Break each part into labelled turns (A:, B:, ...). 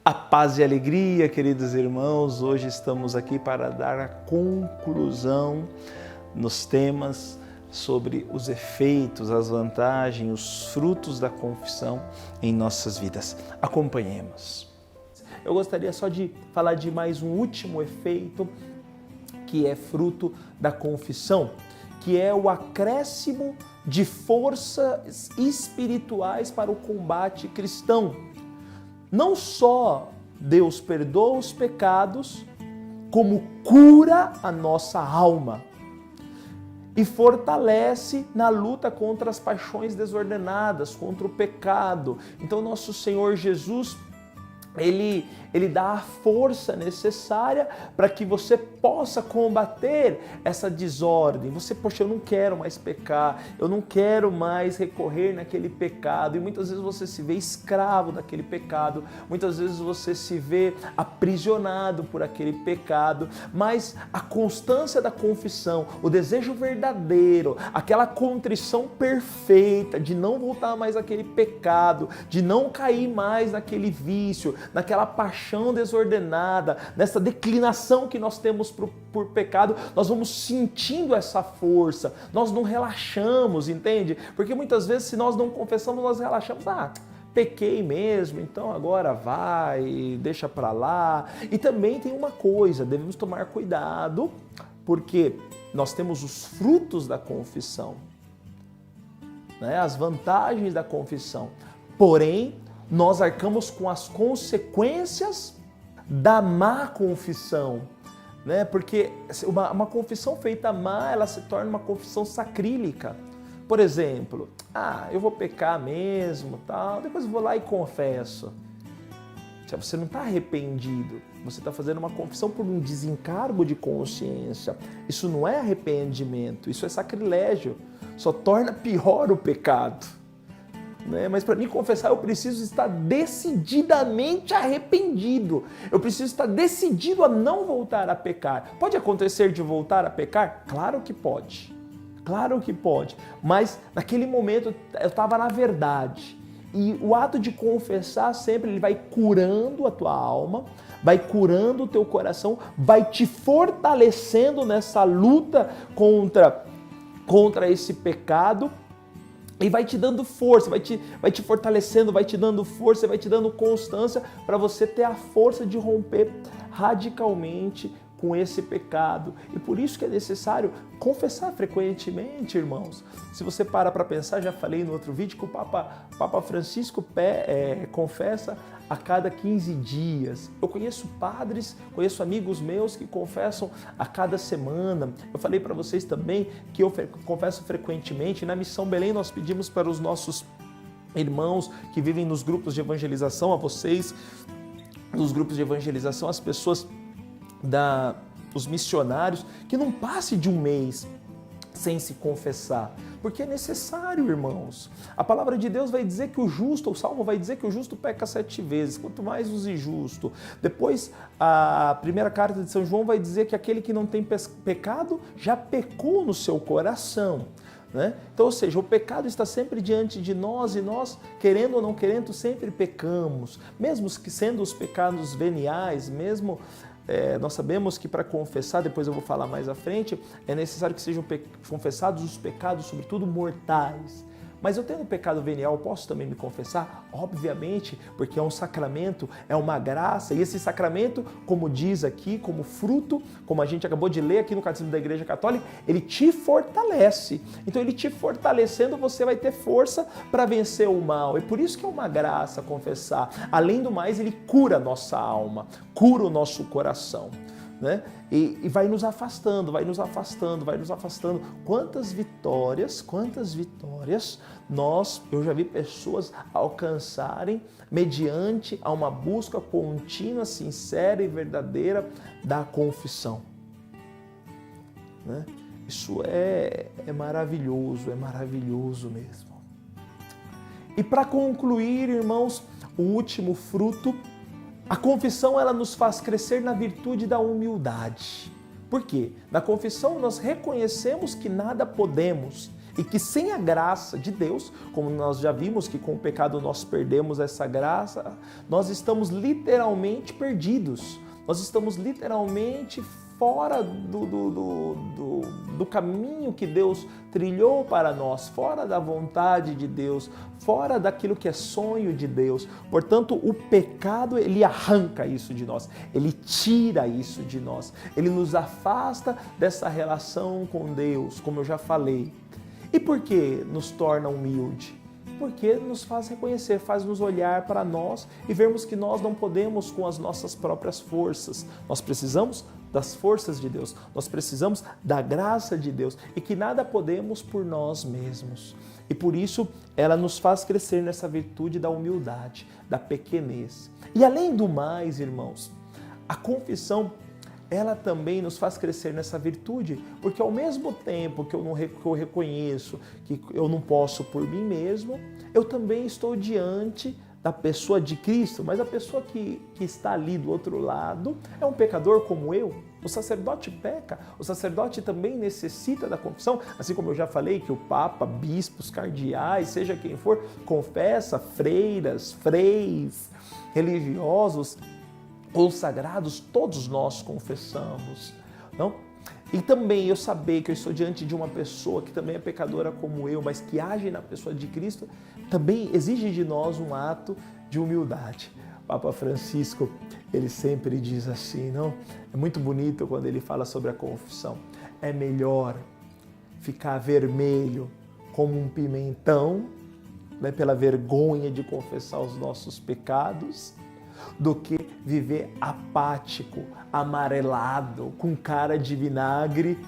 A: A paz e alegria, queridos irmãos, hoje estamos aqui para dar a conclusão nos temas sobre os efeitos, as vantagens, os frutos da confissão em nossas vidas. Acompanhemos. Eu gostaria só de falar de mais um último efeito que é fruto da confissão, que é o acréscimo de forças espirituais para o combate cristão. Não só Deus perdoa os pecados, como cura a nossa alma e fortalece na luta contra as paixões desordenadas, contra o pecado. Então nosso Senhor Jesus, Ele dá a força necessária para que você possa combater essa desordem. Você, poxa, eu não quero mais pecar, eu não quero mais recorrer naquele pecado. E muitas vezes você se vê escravo daquele pecado, muitas vezes você se vê aprisionado por aquele pecado. Mas a constância da confissão, o desejo verdadeiro, aquela contrição perfeita de não voltar mais àquele pecado, de não cair mais naquele vício, naquela paixão desordenada, nessa declinação que nós temos por pecado, nós vamos sentindo essa força, nós não relaxamos, entende? Porque muitas vezes, se nós não confessamos, nós relaxamos, pequei mesmo, então agora vai, deixa pra lá. E também tem uma coisa, devemos tomar cuidado, porque nós temos os frutos da confissão, né? As vantagens da confissão, porém, nós arcamos com as consequências da má confissão, né? Porque uma confissão feita má, ela se torna uma confissão sacrílica. Por exemplo, eu vou pecar mesmo, tal, depois eu vou lá e confesso. Você não está arrependido, você está fazendo uma confissão por um desencargo de consciência. Isso não é arrependimento, isso é sacrilégio, só torna pior o pecado. Mas para mim confessar eu preciso estar decididamente arrependido, eu preciso estar decidido a não voltar a pecar. Pode acontecer de voltar a pecar? Claro que pode, mas naquele momento eu estava na verdade. E o ato de confessar sempre, ele vai curando a tua alma, vai curando o teu coração, vai te fortalecendo nessa luta contra esse pecado. E vai te dando força, vai te fortalecendo, vai te dando força, vai te dando constância para você ter a força de romper radicalmente com esse pecado. E por isso que é necessário confessar frequentemente, irmãos. Se você para pensar, já falei no outro vídeo que o Papa Francisco confessa a cada 15 dias. Eu conheço padres, conheço amigos meus que confessam a cada semana. Eu falei para vocês também que eu confesso frequentemente. Na Missão Belém nós pedimos para os nossos irmãos que vivem nos grupos de evangelização, a vocês, nos grupos de evangelização, as pessoas os missionários, que não passe de um mês sem se confessar, porque é necessário, irmãos. A palavra de Deus vai dizer que o Salmo vai dizer que o justo peca 7 vezes, quanto mais os injustos. Depois, a primeira carta de São João vai dizer que aquele que não tem pecado já pecou no seu coração. Então, ou seja, o pecado está sempre diante de nós e nós, querendo ou não querendo, sempre pecamos, mesmo que sendo os pecados veniais, nós sabemos que para confessar, depois eu vou falar mais à frente, é necessário que sejam confessados os pecados, sobretudo mortais. Mas eu tendo pecado venial, posso também me confessar? Obviamente, porque é um sacramento, é uma graça, e esse sacramento, como diz aqui, como fruto, como a gente acabou de ler aqui no Catecismo da Igreja Católica, ele te fortalece. Então, ele te fortalecendo, você vai ter força para vencer o mal. E por isso que é uma graça confessar. Além do mais, ele cura a nossa alma, cura o nosso coração. E vai nos afastando. Quantas vitórias eu já vi pessoas alcançarem mediante a uma busca contínua, sincera e verdadeira da confissão. Isso é maravilhoso mesmo. E para concluir, irmãos, o último fruto, a confissão, ela nos faz crescer na virtude da humildade. Por quê? Na confissão nós reconhecemos que nada podemos E que sem a graça de Deus, como nós já vimos que com o pecado nós perdemos essa graça, nós estamos literalmente perdidos. Nós estamos literalmente fora do caminho que Deus trilhou para nós, fora da vontade de Deus, fora daquilo que é sonho de Deus. Portanto, o pecado, ele arranca isso de nós, ele tira isso de nós, ele nos afasta dessa relação com Deus, como eu já falei. E por que nos torna humilde? Porque nos faz reconhecer, faz nos olhar para nós e vermos que nós não podemos com as nossas próprias forças. Nós precisamos das forças de Deus, nós precisamos da graça de Deus e que nada podemos por nós mesmos. E por isso ela nos faz crescer nessa virtude da humildade, da pequenez. E além do mais, irmãos, a confissão ela também nos faz crescer nessa virtude, porque ao mesmo tempo que eu reconheço que eu não posso por mim mesmo, eu também estou diante da pessoa de Cristo, mas a pessoa que está ali do outro lado é um pecador como eu. O sacerdote peca, o sacerdote também necessita da confissão, assim como eu já falei que o Papa, bispos, cardeais, seja quem for, confessa, freiras, freis, religiosos, consagrados, todos nós confessamos, não? E também eu saber que eu estou diante de uma pessoa que também é pecadora como eu, mas que age na pessoa de Cristo, também exige de nós um ato de humildade. Papa Francisco, ele sempre diz assim, não? É muito bonito quando ele fala sobre a confissão. É melhor ficar vermelho como um pimentão, né, pela vergonha de confessar os nossos pecados, do que viver apático, amarelado, com cara de vinagre,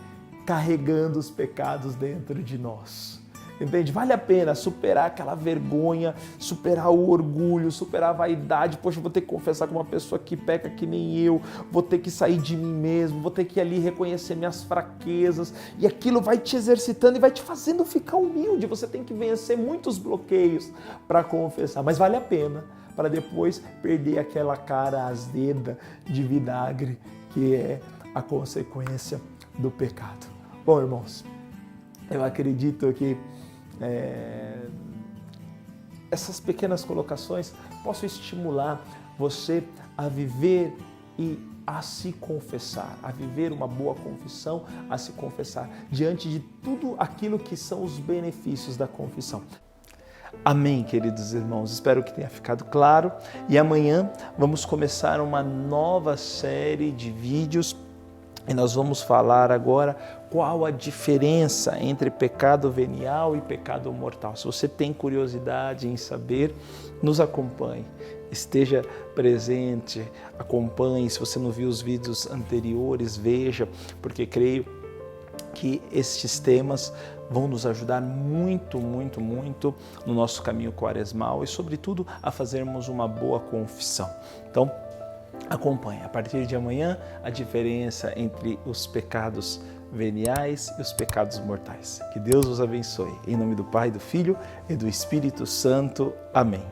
A: carregando os pecados dentro de nós. Entende? Vale a pena superar aquela vergonha, superar o orgulho, superar a vaidade. Poxa, eu vou ter que confessar com uma pessoa que peca que nem eu, vou ter que sair de mim mesmo, vou ter que ali reconhecer minhas fraquezas. E aquilo vai te exercitando e vai te fazendo ficar humilde. Você tem que vencer muitos bloqueios para confessar, mas vale a pena, para depois perder aquela cara azeda de vinagre que é a consequência do pecado. Bom, irmãos, eu acredito que essas pequenas colocações possam estimular você a viver e a se confessar, a viver uma boa confissão, a se confessar diante de tudo aquilo que são os benefícios da confissão. Amém, queridos irmãos. Espero que tenha ficado claro. E amanhã vamos começar uma nova série de vídeos e nós vamos falar agora qual a diferença entre pecado venial e pecado mortal. Se você tem curiosidade em saber, nos acompanhe. Esteja presente, acompanhe. Se você não viu os vídeos anteriores, veja, porque creio que estes temas vão nos ajudar muito, muito, muito no nosso caminho quaresmal e, sobretudo, a fazermos uma boa confissão. Então, acompanhe. A partir de amanhã, a diferença entre os pecados veniais e os pecados mortais. Que Deus os abençoe. Em nome do Pai, do Filho e do Espírito Santo. Amém.